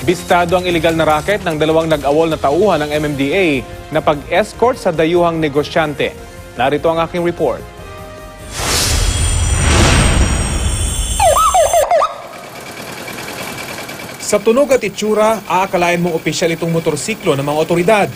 Bistado ang iligal na racket ng dalawang nag-awol na tauhan ng MMDA na pag-escort sa dayuhang negosyante. Narito ang aking report. Sa tunog at itsura, aakalain mong opisyal itong motorsiklo ng mga otoridad.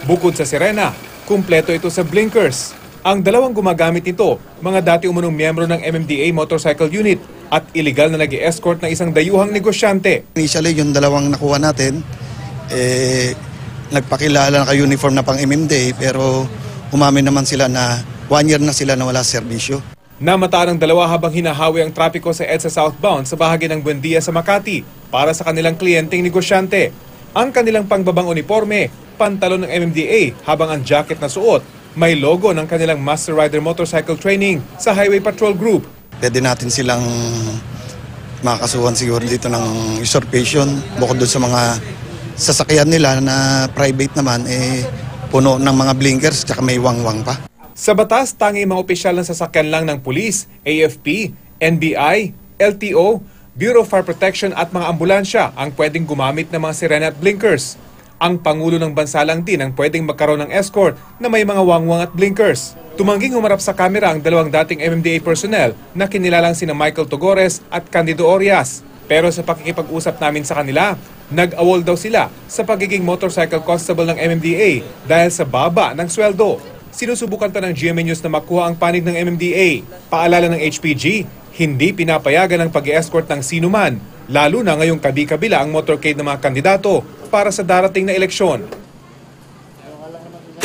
Bukod sa sirena, kumpleto ito sa blinkers. Ang dalawang gumagamit nito, mga dati umunong miyembro ng MMDA Motorcycle Unit at iligal na nag-escort ng isang dayuhang negosyante. Initially, yung dalawang nakuha natin, nagpakilala naka-uniform na pang MMDA pero umamin naman sila na 1 year na sila na wala serbisyo. Namataan ang dalawa habang hinahawi ang trapiko sa EDSA southbound sa bahagi ng Buendia sa Makati para sa kanilang kliyenteng negosyante. Ang kanilang pangbabang uniforme, pantalon ng MMDA habang ang jacket na suot, may logo ng kanilang Master Rider Motorcycle Training sa Highway Patrol Group. Pwede natin silang makakasuhan siguro dito ng usurpation bukod doon sa mga sasakyan nila na private naman, puno ng mga blinkers at may wangwang pa. Sa batas, tangi mga opisyal ng sasakyan lang ng pulis, AFP, NBI, LTO, Bureau of Fire Protection at mga ambulansya ang pwedeng gumamit ng mga sirena at blinkers. Ang Pangulo ng Bansa lang din ang pwedeng magkaroon ng escort na may mga wangwang at blinkers. Tumangging humarap sa kamera ang dalawang dating MMDA personnel na kinilalang sina Michael Togores at Candido Orias. Pero sa pakikipag-usap namin sa kanila, nag-awol daw sila sa pagiging motorcycle constable ng MMDA dahil sa baba ng sweldo. Sinusubukan pa ng GMA News na makuha ang panig ng MMDA. Paalala ng HPG, hindi pinapayagan ang pag-escort ng sinuman, lalo na ngayong kabi-kabila ang motorcade ng mga kandidato para sa darating na eleksyon.